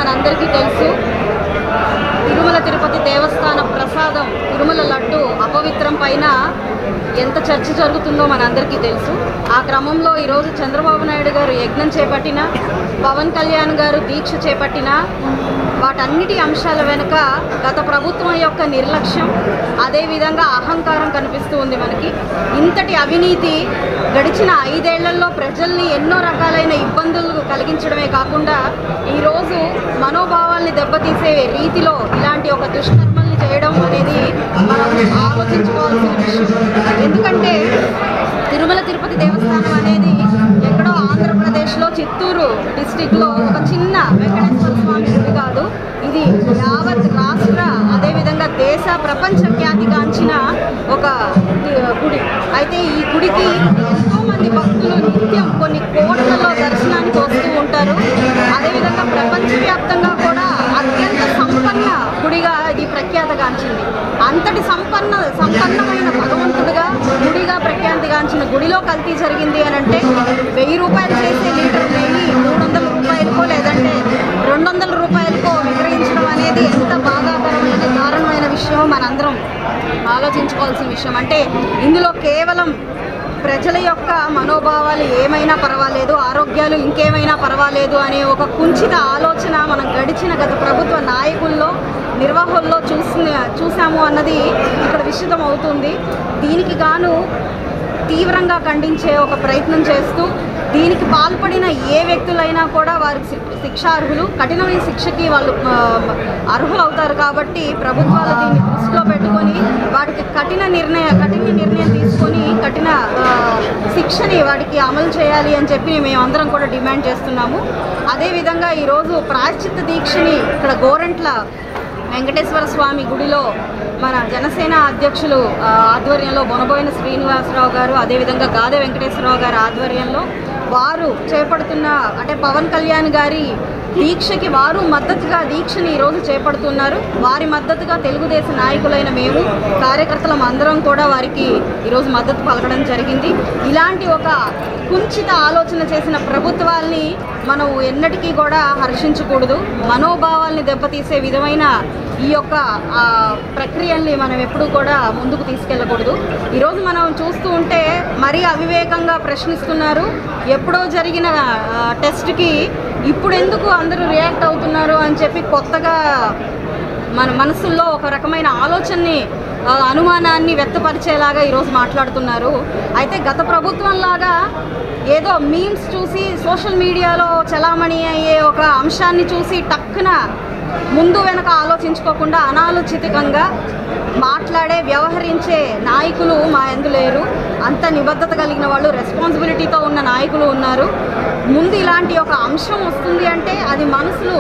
మనందరికీ తెలుసు తిరుమల తిరుపతి దేవస్థాన ప్రసాదం తిరుమల లడ్డు అపవిత్రం పైన ఎంత చర్చ జరుగుతుందో మనందరికీ తెలుసు. ఆ క్రమంలో ఈరోజు చంద్రబాబు నాయుడు గారు యజ్ఞం చేపట్టిన, పవన్ కళ్యాణ్ గారు దీక్ష చేపట్టిన వాటన్నిటి అంశాల వెనుక గత ప్రభుత్వం యొక్క నిర్లక్ష్యం, అదేవిధంగా అహంకారం కనిపిస్తూ ఉంది మనకి. ఇంతటి అవినీతి గడిచిన 5 ఏళ్లలో ప్రజల్ని ఎన్నో రకాలైన ఇబ్బందులు కలిగించడమే కాకుండా ఈరోజు మనోభావాల్ని దెబ్బతీసే రీతిలో ఇలాంటి ఒక దుష్కర్మల్ని చేయడం అనేది మనం ఆలోచించుకోవాల్సిన విషయం. ఎందుకంటే తిరుమల తిరుపతి దేవస్థానం అనేది ఎక్కడో ఆంధ్రప్రదేశ్లో చిత్తూరు డిస్టిక్లో ఒక చిన్న వెంకటేశ్వర స్వామి గుడి కాదు. ఇది యావత్ రాష్ట్ర, అదేవిధంగా దేశ, ప్రపంచ ఖ్యాతిగాంచిన ఒక గుడి. అయితే ఈ గుడికి ఎంతోమంది భక్తులు నిత్యం కొన్ని కోట్లలో దర్శనానికి వస్తూ ఉంటారు. అదేవిధంగా ప్రపంచవ్యాప్తంగా కూడా అత్యంత సంపన్న గుడిగా ఇది ప్రఖ్యాతగాంచింది. అంతటి సంపన్నమైన భగవంతుడిగా గుడిగా ప్రఖ్యాతిగాంచిన గుడిలో కల్తీ జరిగింది అని అంటే 1000 రూపాయలు చేసే లీటర్ నెయ్యి 300 రూపాయలకో లేదంటే 200 రూపాయలకో విక్రయించడం అనేది ఎంత బాధాకరమైన దారుణమైన విషయం మనందరం ఆలోచించుకోవాల్సిన విషయం. అంటే ఇందులో కేవలం ప్రజల యొక్క మనోభావాలు ఏమైనా పర్వాలేదు, ఆరోగ్యాలు ఇంకేమైనా పర్వాలేదు అనే ఒక కుంచిత ఆలోచన మనం గడిచిన గత ప్రభుత్వ నాయకుల్లో, నిర్వాహకుల్లో చూసాము అన్నది ఇక్కడ విషితం అవుతుంది. దీనికి గాను తీవ్రంగా ఖండించే ఒక ప్రయత్నం చేస్తూ దీనికి పాల్పడిన ఏ వ్యక్తులైనా కూడా వారికి శిక్షార్హులు, కఠినమైన శిక్షకి వాళ్ళు అర్హులవుతారు. కాబట్టి ప్రభుత్వాలు దీన్ని దృష్టిలో పెట్టుకొని వాటికి కఠిన నిర్ణయం తీసుకొని కఠిన శిక్షని వాటికి అమలు చేయాలి అని చెప్పి మేమందరం కూడా డిమాండ్ చేస్తున్నాము. అదేవిధంగా ఈరోజు ప్రాయశ్చిత్త దీక్షని ఇక్కడ గోరంట్ల వెంకటేశ్వర స్వామి గుడిలో మన జనసేన అధ్యక్షులు ఆధ్వర్యంలో బొనబోయిన శ్రీనివాసరావు గారు, అదేవిధంగా గాదె వెంకటేశ్వరరావు గారి ఆధ్వర్యంలో వారు చేపడుతున్న, అంటే పవన్ కళ్యాణ్ గారి దీక్షకి వారు మద్దతుగా దీక్షని ఈరోజు చేపడుతున్నారు. వారి మద్దతుగా తెలుగుదేశం నాయకులైన మేము, కార్యకర్తలం అందరం కూడా వారికి ఈరోజు మద్దతు పలకడం జరిగింది. ఇలాంటి ఒక కుంచిత ఆలోచన చేసిన ప్రభుత్వాల్ని మనం ఎన్నటికీ కూడా హర్షించకూడదు. మనోభావాల్ని దెబ్బతీసే విధమైన ఈ యొక్క ప్రక్రియల్ని మనం ఎప్పుడూ కూడా ముందుకు తీసుకెళ్ళకూడదు. ఈరోజు మనం చూస్తూ ఉంటే మరీ అవివేకంగా ప్రశ్నిస్తున్నారు. ఎప్పుడో జరిగిన టెస్ట్కి ఇప్పుడు ఎందుకు అందరూ రియాక్ట్ అవుతున్నారు అని చెప్పి కొత్తగా మన మనసుల్లో ఒక రకమైన ఆలోచనని, అనుమానాన్ని వ్యక్తపరిచేలాగా ఈరోజు మాట్లాడుతున్నారు. అయితే గత ప్రభుత్వంలాగా ఏదో మీమ్స్ చూసి సోషల్ మీడియాలో చలామణి అయ్యే ఒక అంశాన్ని చూసి టక్కున ముందు వెనక ఆలోచించుకోకుండా అనాలోచితంగా మాట్లాడే, వ్యవహరించే నాయకులు మా యందు లేరు. అంత నిబద్ధత కలిగిన వాళ్ళు, రెస్పాన్సిబిలిటీతో ఉన్న నాయకులు ఉన్నారు. ముందు ఇలాంటి ఒక అంశం వస్తుంది అంటే అది మనసులు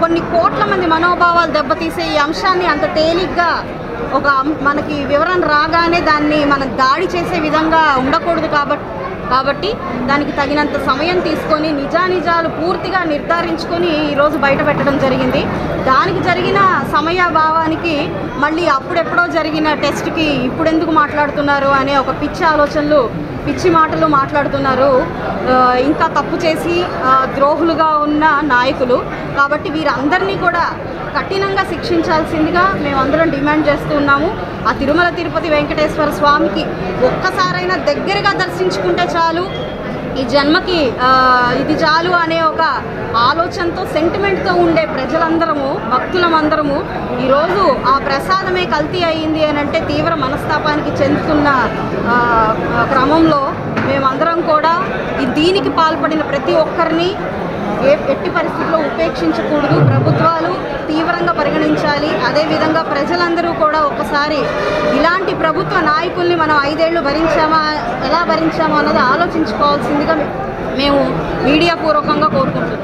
కొన్ని కోట్ల మంది మనోభావాలు దెబ్బతీసే ఈ అంశాన్ని అంత తేలిగ్గా ఒక మనకి వివరణ రాగానే దాన్ని మనం దాడి చేసే విధంగా ఉండకూడదు. కాబట్టి దానికి తగినంత సమయం తీసుకొని నిజానిజాలు పూర్తిగా నిర్ధారించుకొని ఈరోజు బయట పెట్టడం జరిగింది. దానికి జరిగిన సమయభావానికి మళ్ళీ అప్పుడెప్పుడో జరిగిన టెస్ట్కి ఇప్పుడెందుకు మాట్లాడుతున్నారు అనే ఒక పిచ్చి మాటలు మాట్లాడుతున్నారు. ఇంకా తప్పు చేసి ద్రోహులుగా ఉన్న నాయకులు. కాబట్టి వీరందరినీ కూడా కఠినంగా శిక్షించాల్సిందిగా మేమందరం డిమాండ్ చేస్తూ ఉన్నాము. ఆ తిరుమల తిరుపతి వెంకటేశ్వర స్వామికి ఒక్కసారైనా దగ్గరగా దర్శించుకుంటే చాలు, ఈ జన్మకి ఇది చాలు అనే ఒక ఆలోచనతో, సెంటిమెంట్తో ఉండే ప్రజలందరము, భక్తులమందరము ఈరోజు ఆ ప్రసాదమే కల్తీ అయ్యింది అని అంటే తీవ్ర మనస్తాపానికి చెందుతున్న క్రమంలో మేమందరం కూడా దీనికి పాల్పడిన ప్రతి ఒక్కరిని ఎట్టి పరిస్థితుల్లో ఉపేక్షించకూడదు. ప్రభుత్వాలు తీవ్రంగా పరిగణించాలి. అదేవిధంగా ప్రజలందరూ కూడా ఒకసారి ఇలాంటి ప్రభుత్వ నాయకుల్ని మనం 5 ఏళ్ళు ఎలా భరించామా అన్నది ఆలోచించుకోవాల్సిందిగా మేము మీడియా పూర్వకంగా కోరుకుంటున్నాం.